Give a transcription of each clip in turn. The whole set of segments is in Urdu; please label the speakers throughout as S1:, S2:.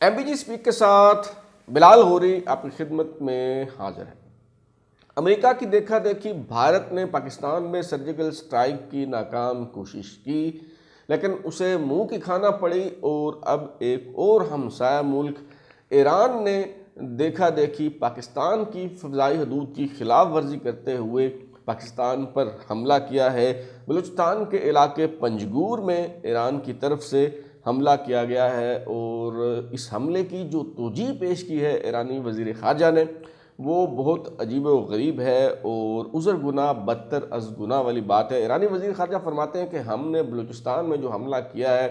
S1: ایم بی جی اسپیک کے ساتھ بلال غوری آپ کی خدمت میں حاضر ہے۔ امریکہ کی دیکھا دیکھی بھارت نے پاکستان میں سرجیکل سٹرائک کی ناکام کوشش کی، لیکن اسے منہ کی کھانا پڑی، اور اب ایک اور ہمسایہ ملک ایران نے دیکھا دیکھی پاکستان کی فضائی حدود کی خلاف ورزی کرتے ہوئے پاکستان پر حملہ کیا ہے۔ بلوچستان کے علاقے پنجگور میں ایران کی طرف سے حملہ کیا گیا ہے، اور اس حملے کی جو توجیہ پیش کی ہے ایرانی وزیر خارجہ نے وہ بہت عجیب و غریب ہے، اور عذر گناہ بدتر از گناہ والی بات ہے۔ ایرانی وزیر خارجہ فرماتے ہیں کہ ہم نے بلوچستان میں جو حملہ کیا ہے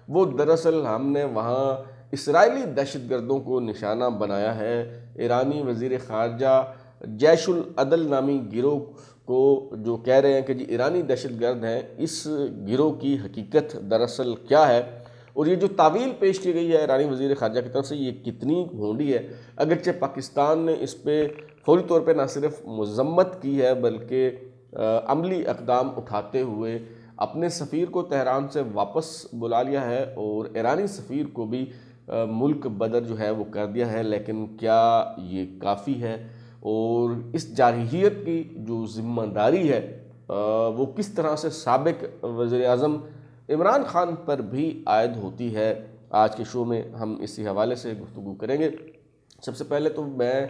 S1: وہ دراصل ہم نے وہاں اسرائیلی دہشت گردوں کو نشانہ بنایا ہے۔ ایرانی وزیر خارجہ جیش العدل نامی گروہ کو جو کہہ رہے ہیں کہ جی ایرانی دہشت گرد ہیں، اس گروہ کی حقیقت دراصل کیا ہے، اور یہ جو تعویل پیش کی گئی ہے ایرانی وزیر خارجہ کی طرف سے یہ کتنی بھونڈی ہے۔ اگرچہ پاکستان نے اس پہ فوری طور پہ نہ صرف مذمت کی ہے بلکہ عملی اقدام اٹھاتے ہوئے اپنے سفیر کو تہران سے واپس بلا لیا ہے، اور ایرانی سفیر کو بھی ملک بدر جو ہے وہ کر دیا ہے، لیکن کیا یہ کافی ہے؟ اور اس جارحیت کی جو ذمہ داری ہے وہ کس طرح سے سابق وزیر اعظم عمران خان پر بھی عائد ہوتی ہے؟ آج کے شو میں ہم اسی حوالے سے گفتگو کریں گے۔ سب سے پہلے تو میں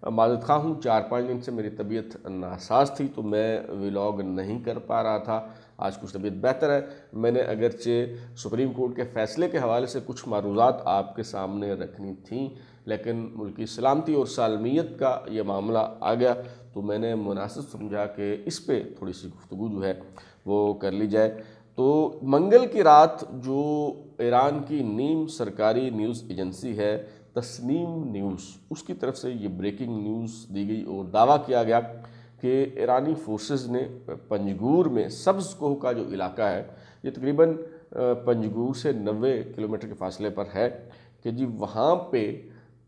S1: معذرت خواہ ہوں، 4-5 دن سے میری طبیعت ناساز تھی تو میں ولاگ نہیں کر پا رہا تھا۔ آج کچھ طبیعت بہتر ہے۔ میں نے اگرچہ سپریم کورٹ کے فیصلے کے حوالے سے کچھ معروضات آپ کے سامنے رکھنی تھیں، لیکن ملکی سلامتی اور سالمیت کا یہ معاملہ آ گیا تو میں نے مناسب سمجھا کہ اس پہ تھوڑی سی گفتگو جو ہے وہ کر لی جائے۔ تو منگل کی رات جو ایران کی نیم سرکاری نیوز ایجنسی ہے تسنیم نیوز، اس کی طرف سے یہ بریکنگ نیوز دی گئی اور دعویٰ کیا گیا کہ ایرانی فورسز نے پنجگور میں سبز کوہ کا جو علاقہ ہے، یہ تقریباً پنجگور سے 90 کلومیٹر کے فاصلے پر ہے، کہ جی وہاں پہ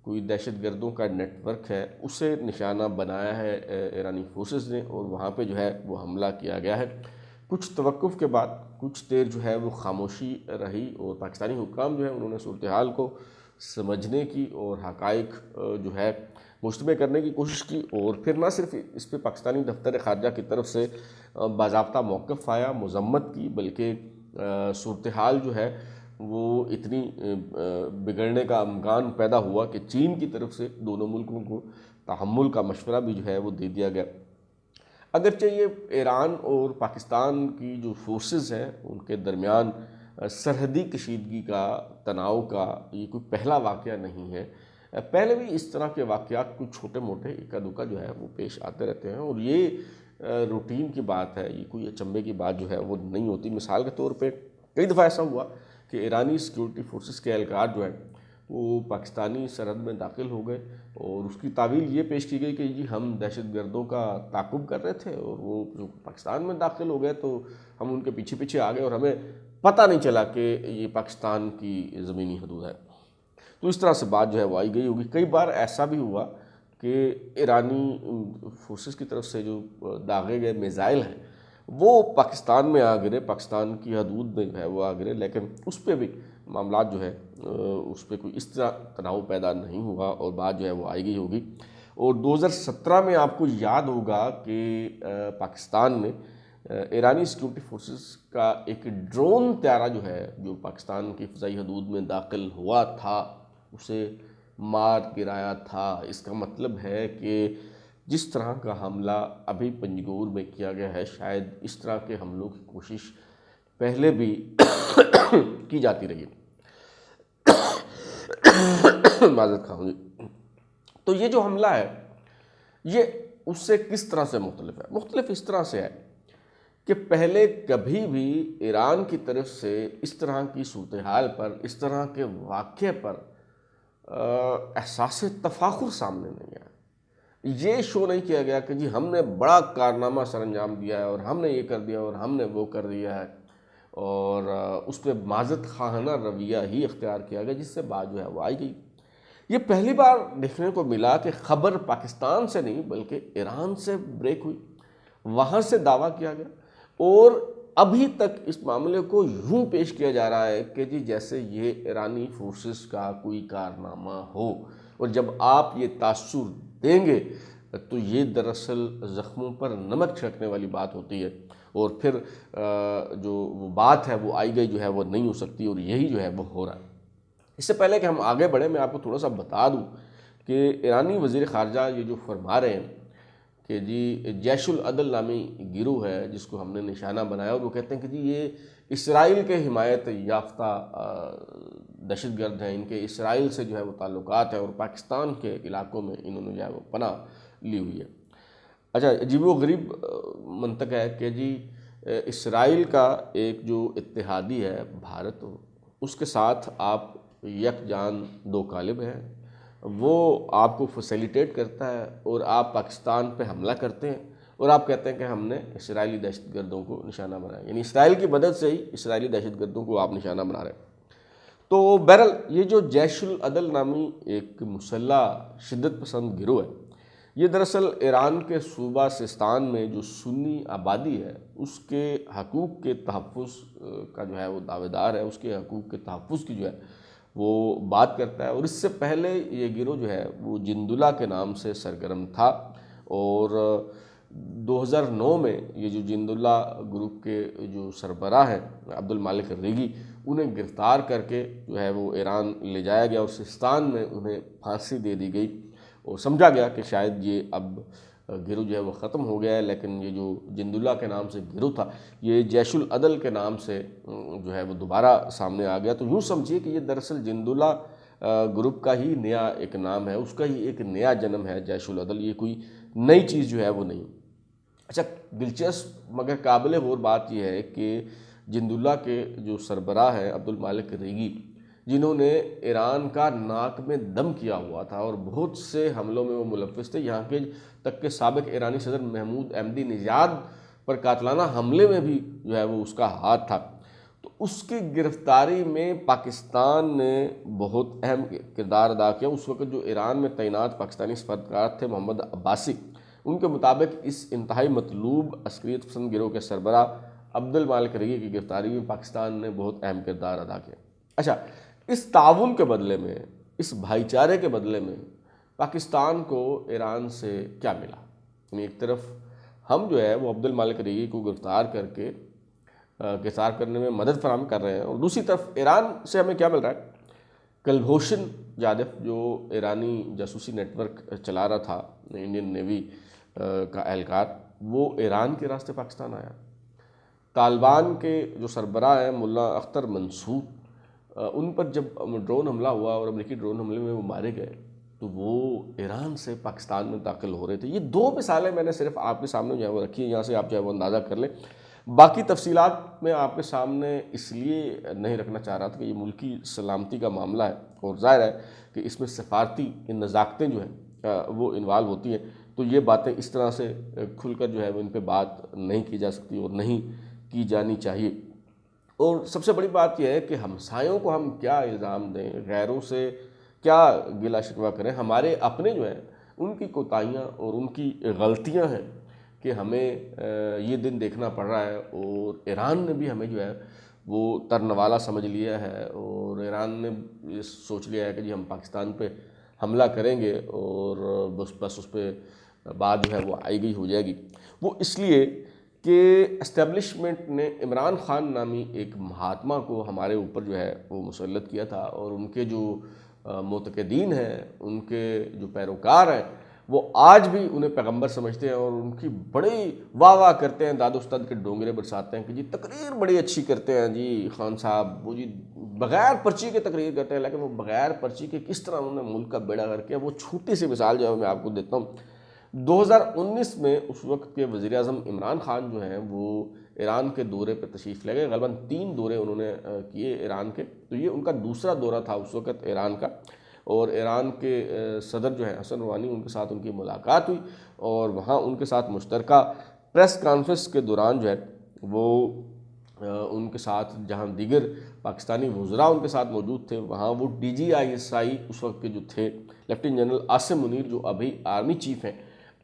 S1: کوئی دہشت گردوں کا نیٹ ورک ہے، اسے نشانہ بنایا ہے ایرانی فورسز نے، اور وہاں پہ جو ہے وہ حملہ کیا گیا ہے۔ کچھ توقف کے بعد کچھ دیر جو ہے وہ خاموشی رہی، اور پاکستانی حکام جو ہے انہوں نے صورتحال کو سمجھنے کی اور حقائق جو ہے مجتمع کرنے کی کوشش کی، اور پھر نہ صرف اس پہ پاکستانی دفتر خارجہ کی طرف سے باضابطہ موقف آیا، مذمت کی، بلکہ صورتحال جو ہے وہ اتنی بگڑنے کا امکان پیدا ہوا کہ چین کی طرف سے دونوں ملکوں کو تحمل کا مشورہ بھی جو ہے وہ دے دیا گیا۔ اگرچہ یہ ایران اور پاکستان کی جو فورسز ہیں ان کے درمیان سرحدی کشیدگی کا، تناؤ کا یہ کوئی پہلا واقعہ نہیں ہے۔ پہلے بھی اس طرح کے واقعات کچھ چھوٹے موٹے اکا دکا جو ہے وہ پیش آتے رہتے ہیں، اور یہ روٹین کی بات ہے، یہ کوئی اچنبھے کی بات جو ہے وہ نہیں ہوتی۔ مثال کے طور پہ کئی دفعہ ایسا ہوا کہ ایرانی سیکیورٹی فورسز کے اہلکار جو ہیں وہ پاکستانی سرحد میں داخل ہو گئے، اور اس کی تعویل یہ پیش کی گئی کہ جی ہم دہشت گردوں کا تعاقب کر رہے تھے، اور وہ جو پاکستان میں داخل ہو گئے تو ہم ان کے پیچھے پیچھے آ گئے اور ہمیں پتہ نہیں چلا کہ یہ پاکستان کی زمینی حدود ہے۔ تو اس طرح سے بات جو ہے وہ آئی گئی ہوگی۔ کئی بار ایسا بھی ہوا کہ ایرانی فورسز کی طرف سے جو داغے گئے میزائل ہیں وہ پاکستان میں آ گرے، پاکستان کی حدود میں جو ہے وہ آ گرے، لیکن اس پہ بھی معاملات جو ہے اس پہ کوئی اس طرح تناؤ پیدا نہیں ہوا، اور بات جو ہے وہ آئی گئی ہوگی۔ اور 2017 میں آپ کو یاد ہوگا کہ پاکستان نے ایرانی سیکیورٹی فورسز کا ایک ڈرون طیارہ جو ہے جو پاکستان کی فضائی حدود میں داخل ہوا تھا اسے مار گرایا تھا۔ اس کا مطلب ہے کہ جس طرح کا حملہ ابھی پنجگور میں کیا گیا ہے شاید اس طرح کے حملوں کی کوشش پہلے بھی کی جاتی رہی ہے۔ معذرت خواہ ہوں۔ تو یہ جو حملہ ہے یہ اس سے کس طرح سے مختلف ہے؟ مختلف اس طرح سے ہے کہ پہلے کبھی بھی ایران کی طرف سے اس طرح کی صورتحال پر، اس طرح کے واقعے پر احساس تفاخر سامنے نہیں آیا۔ یہ شو نہیں کیا گیا کہ جی ہم نے بڑا کارنامہ سر انجام دیا ہے، اور ہم نے یہ کر دیا اور ہم نے وہ کر دیا ہے، اور اس پہ معذرت خواہانہ رویہ ہی اختیار کیا گیا، جس سے بات جو ہے وہ آئی گئی۔ یہ پہلی بار دیکھنے کو ملا کہ خبر پاکستان سے نہیں بلکہ ایران سے بریک ہوئی، وہاں سے دعویٰ کیا گیا، اور ابھی تک اس معاملے کو یوں پیش کیا جا رہا ہے کہ جی جیسے یہ ایرانی فورسز کا کوئی کارنامہ ہو، اور جب آپ یہ تاثر دیں گے تو یہ دراصل زخموں پر نمک چھڑکنے والی بات ہوتی ہے، اور پھر جو وہ بات ہے وہ آئی گئی جو ہے وہ نہیں ہو سکتی، اور یہی جو ہے وہ ہو رہا ہے۔ اس سے پہلے کہ ہم آگے بڑھیں، میں آپ کو تھوڑا سا بتا دوں کہ ایرانی وزیر خارجہ یہ جو فرما رہے ہیں کہ جی جیش العدل نامی گروہ ہے جس کو ہم نے نشانہ بنایا، اور وہ کہتے ہیں کہ جی یہ اسرائیل کے حمایت یافتہ دہشت گرد ہیں، ان کے اسرائیل سے جو ہے وہ تعلقات ہیں، اور پاکستان کے علاقوں میں انہوں نے جو ہے وہ پناہ لی ہوئی ہے۔ اچھا، عجیب و غریب منطق ہے کہ جی اسرائیل کا ایک جو اتحادی ہے بھارت، اس کے ساتھ آپ یک جان دو قالب ہیں، وہ آپ کو فیسیلیٹیٹ کرتا ہے اور آپ پاکستان پہ حملہ کرتے ہیں، اور آپ کہتے ہیں کہ ہم نے اسرائیلی دہشت گردوں کو نشانہ بنایا، یعنی اسرائیل کی مدد سے ہی اسرائیلی دہشت گردوں کو آپ نشانہ بنا رہے ہیں۔ تو بہرحال یہ جو جیش العدل نامی ایک مسلح شدت پسند گروہ ہے، یہ دراصل ایران کے صوبہ سیستان میں جو سنی آبادی ہے اس کے حقوق کے تحفظ کا جو ہے وہ دعوے دار ہے، اس کے حقوق کے تحفظ کی جو ہے وہ بات کرتا ہے، اور اس سے پہلے یہ گروہ جو ہے وہ جندولہ کے نام سے سرگرم تھا، اور 2009 میں یہ جو جندولہ گروپ کے جو سربراہ ہیں عبد المالک ریگی، انہیں گرفتار کر کے جو ہے وہ ایران لے جایا گیا، اور سیستان میں انہیں پھانسی دے دی گئی، اور سمجھا گیا کہ شاید یہ اب گروہ جو ہے وہ ختم ہو گیا ہے، لیکن یہ جو جندولہ کے نام سے گروہ تھا یہ جیش العدل کے نام سے جو ہے وہ دوبارہ سامنے آ گیا۔ تو یوں سمجھیے کہ یہ دراصل جندولہ گروپ کا ہی نیا ایک نام ہے، اس کا ہی ایک نیا جنم ہے جیش العدل، یہ کوئی نئی چیز جو ہے وہ نہیں۔ اچھا، دلچسپ مگر قابل غور بات یہ ہے کہ جندولہ کے جو سربراہ ہیں عبد المالک ریگی، جنہوں نے ایران کا ناک میں دم کیا ہوا تھا اور بہت سے حملوں میں وہ ملوث تھے، یہاں کے تک کہ سابق ایرانی صدر محمود احمدی نژاد پر قاتلانہ حملے میں بھی جو ہے وہ اس کا ہاتھ تھا، تو اس کی گرفتاری میں پاکستان نے بہت اہم کردار ادا کیا۔ اس وقت جو ایران میں تعینات پاکستانی سفارتکار تھے محمد عباسی، ان کے مطابق اس انتہائی مطلوب عسکریت پسند گروہ کے سربراہ عبد المالک ریگی کی گرفتاری میں پاکستان نے بہت اہم کردار ادا کیا۔ اچھا، اس تعاون کے بدلے میں، اس بھائی چارے کے بدلے میں پاکستان کو ایران سے کیا ملا؟ یعنی ایک طرف ہم جو ہے وہ عبد المالک ریگی کو گرفتار کر کے گرفتار کرنے میں مدد فراہم کر رہے ہیں، اور دوسری طرف ایران سے ہمیں کیا مل رہا ہے؟ کلبھوشن جادف جو ایرانی جاسوسی نیٹ ورک چلا رہا تھا، انڈین نیوی کا اہلکار، وہ ایران کے راستے پاکستان آیا۔ طالبان کے جو سربراہ ہیں ملا اختر منصور، ان پر جب ڈرون حملہ ہوا اور امریکی ڈرون حملے میں وہ مارے گئے تو وہ ایران سے پاکستان میں داخل ہو رہے تھے۔ یہ دو مثالیں میں نے صرف آپ کے سامنے جو ہے وہ رکھی ہیں، یہاں سے آپ جو ہے وہ اندازہ کر لیں۔ باقی تفصیلات میں آپ کے سامنے اس لیے نہیں رکھنا چاہ رہا تھا کہ یہ ملکی سلامتی کا معاملہ ہے، اور ظاہر ہے کہ اس میں سفارتی نزاکتیں جو ہیں وہ انوالو ہوتی ہیں، تو یہ باتیں اس طرح سے کھل کر جو ہے وہ ان پہ بات نہیں کی جا سکتی اور نہیں کی جانی چاہیے۔ اور سب سے بڑی بات یہ ہے کہ ہمسایوں کو ہم کیا الزام دیں، غیروں سے کیا گلہ شکوہ کریں، ہمارے اپنے جو ہیں ان کی کوتاہیاں اور ان کی غلطیاں ہیں کہ ہمیں یہ دن دیکھنا پڑ رہا ہے، اور ایران نے بھی ہمیں جو ہے وہ ترنوالا سمجھ لیا ہے، اور ایران نے یہ سوچ لیا ہے کہ جی ہم پاکستان پہ حملہ کریں گے اور بس اس پہ بات جو ہے وہ آئی گئی ہو جائے گی۔ وہ اس لیے کہ اسٹیبلشمنٹ نے عمران خان نامی ایک مہاتما کو ہمارے اوپر جو ہے وہ مسلط کیا تھا، اور ان کے جو معتقدین ہیں، ان کے جو پیروکار ہیں، وہ آج بھی انہیں پیغمبر سمجھتے ہیں، اور ان کی بڑی واہ واہ کرتے ہیں، داد استاد کے ڈونگرے برساتے ہیں کہ جی تقریر بڑی اچھی کرتے ہیں جی خان صاحب، وہ جی بغیر پرچی کے تقریر کرتے ہیں، لیکن وہ بغیر پرچی کے کس طرح انہوں نے ملک کا بیڑا غرق کیا، وہ چھوٹی سی مثال جو ہے میں آپ کو دیتا ہوں۔ 2019 میں اس وقت کے وزیر اعظم عمران خان جو ہیں وہ ایران کے دورے پہ تشریف لے گئے، غالباً 3 دورے انہوں نے کیے ایران کے، تو یہ ان کا دوسرا دورہ تھا اس وقت ایران کا، اور ایران کے صدر جو ہیں حسن روحانی، ان کے ساتھ ان کی ملاقات ہوئی، اور وہاں ان کے ساتھ مشترکہ پریس کانفرنس کے دوران جو ہے وہ ان کے ساتھ جہاں دیگر پاکستانی وزراء ان کے ساتھ موجود تھے، وہاں وہ DGISI اس وقت کے جو تھے لیفٹیننٹ جنرل عاصم منیر، جو ابھی آرمی چیف ہیں،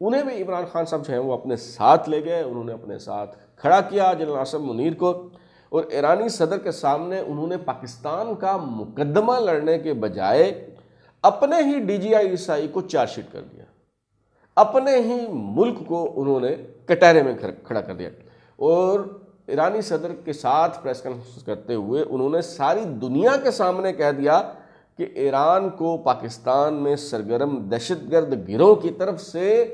S1: انہیں بھی عمران خان صاحب جو ہیں وہ اپنے ساتھ لے گئے، انہوں نے اپنے ساتھ کھڑا کیا جنرل عاصم منیر کو، اور ایرانی صدر کے سامنے انہوں نے پاکستان کا مقدمہ لڑنے کے بجائے اپنے ہی DGI کو چارج شیٹ کر دیا، اپنے ہی ملک کو انہوں نے کٹہرے میں کھڑا کر دیا، اور ایرانی صدر کے ساتھ پریس کانفرنس کرتے ہوئے انہوں نے ساری دنیا کے سامنے کہہ دیا کہ ایران کو پاکستان میں سرگرم دہشت گرد گروہ کی طرف سے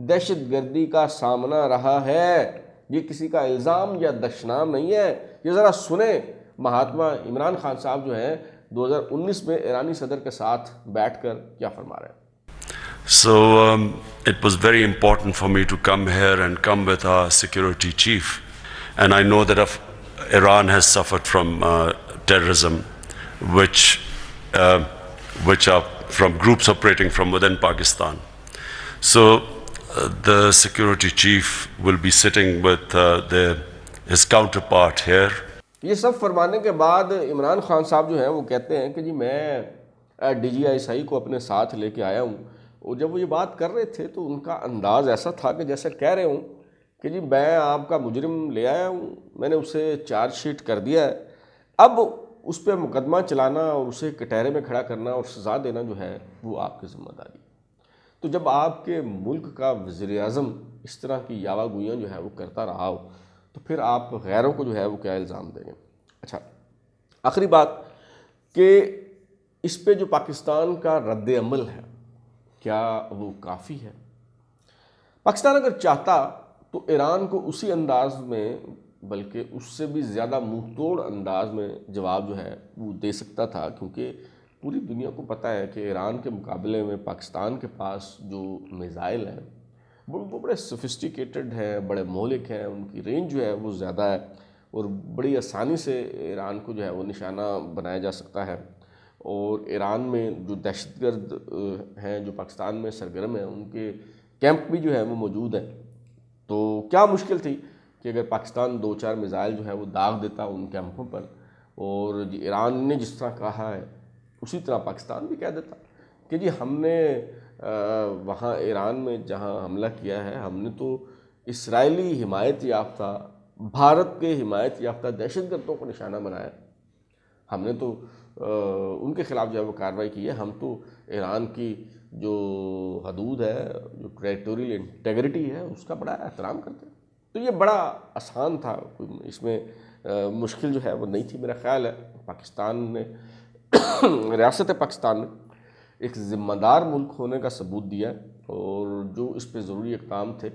S1: دہشت گردی کا سامنا رہا ہے، یہ کسی کا الزام یا دشنام نہیں ہے۔ یہ ذرا سنیں مہاتما عمران خان صاحب جو ہیں 2019 میں ایرانی صدر کے ساتھ بیٹھ کر کیا فرما رہے ہیں۔
S2: So it was very important for me to come here and come with our security chief. And I know that Iran has suffered from terrorism, which are from groups operating from within Pakistan. So the security chief will be sitting with his counterpart here.
S1: یہ سب فرمانے کے بعد عمران خان صاحب جو ہیں وہ کہتے ہیں کہ جی میں DGI کو اپنے ساتھ لے کے آیا ہوں، اور جب وہ یہ بات کر رہے تھے تو ان کا انداز ایسا تھا کہ جیسے کہہ رہے ہوں کہ جی میں آپ کا مجرم لے آیا ہوں، میں نے اسے چارج شیٹ کر دیا ہے، اب اس پہ مقدمہ چلانا اور اسے کٹہرے میں کھڑا کرنا اور سزا دینا جو ہے وہ آپ کی ذمہ داری ہے۔ تو جب آپ کے ملک کا وزیر اعظم اس طرح کی یاوہ گوئیاں جو ہے وہ کرتا رہا ہو تو پھر آپ غیروں کو جو ہے وہ کیا الزام دیں گے؟ اچھا، آخری بات کہ اس پہ جو پاکستان کا رد عمل ہے کیا وہ کافی ہے؟ پاکستان اگر چاہتا تو ایران کو اسی انداز میں بلکہ اس سے بھی زیادہ منہ توڑ انداز میں جواب جو ہے وہ دے سکتا تھا، کیونکہ پوری دنیا کو پتہ ہے کہ ایران کے مقابلے میں پاکستان کے پاس جو میزائل ہیں وہ بڑے سوفسٹیکیٹڈ ہیں، بڑے مہلک ہیں، ان کی رینج جو ہے وہ زیادہ ہے، اور بڑی آسانی سے ایران کو جو ہے وہ نشانہ بنایا جا سکتا ہے، اور ایران میں جو دہشت گرد ہیں جو پاکستان میں سرگرم ہیں ان کے کیمپ بھی جو ہے وہ موجود ہیں۔ تو کیا مشکل تھی کہ اگر پاکستان 2-4 میزائل جو ہے وہ داغ دیتا ان کیمپوں پر، اور ایران نے جس طرح کہا ہے اسی طرح پاکستان بھی کہہ دیتا کہ جی ہم نے وہاں ایران میں جہاں حملہ کیا ہے ہم نے تو اسرائیلی حمایت یافتہ، بھارت کے حمایت یافتہ دہشت گردوں کو نشانہ بنایا، ہم نے تو ان کے خلاف جو ہے وہ کارروائی کی ہے، ہم تو ایران کی جو حدود ہے، جو ٹیریٹوریل انٹیگریٹی ہے اس کا بڑا احترام کرتے ہیں۔ تو یہ بڑا آسان تھا، کوئی اس میں مشکل جو ہے وہ نہیں تھی۔ میرا خیال ہے پاکستان نے ریاست پاکستان نے ایک ذمہ دار ملک ہونے کا ثبوت دیا ہے، اور جو اس پہ ضروری اقدام تھے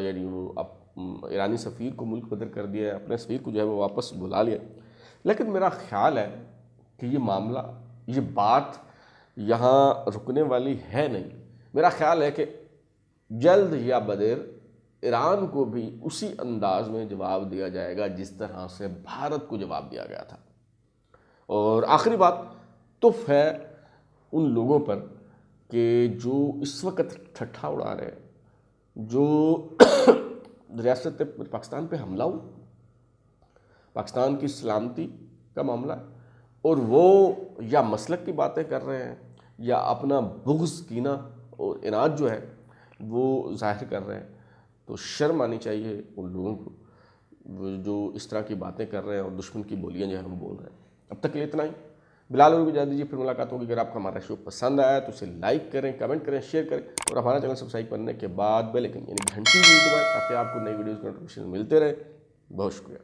S1: یعنی وہ ایرانی سفیر کو ملک بدر کر دیا ہے، اپنے سفیر کو جو ہے وہ واپس بلا لیا، لیکن میرا خیال ہے کہ یہ معاملہ، یہ بات یہاں رکنے والی ہے نہیں۔ میرا خیال ہے کہ جلد یا بدیر ایران کو بھی اسی انداز میں جواب دیا جائے گا جس طرح سے بھارت کو جواب دیا گیا تھا۔ اور آخری بات تف ہے ان لوگوں پر کہ جو اس وقت ٹھٹھا اڑا رہے ہیں، جو ریاست پاکستان پہ حملہ ہو، پاکستان کی سلامتی کا معاملہ ہے، اور وہ یا مسلک کی باتیں کر رہے ہیں یا اپنا بغض، کینہ اور عناد جو ہے وہ ظاہر کر رہے ہیں، تو شرم آنی چاہیے ان لوگوں کو جو اس طرح کی باتیں کر رہے ہیں اور دشمن کی بولیاں جو ہے ہم بول رہے ہیں۔ اب تک کے لیے اتنا ہی۔ بلال اور اجازت دیجیے، پھر ملاقات ہوگی۔ اگر آپ کو ہمارا شو پسند آیا تو اسے لائک کریں، کمنٹ کریں، شیئر کریں، اور ہمارا چینل سبسکرائب کرنے کے بعد بیل آئکن یعنی گھنٹی بھی دبائیں تاکہ آپ کو نئی ویڈیوز کے نوٹیفیکیشن ملتے رہے۔ بہت شکریہ۔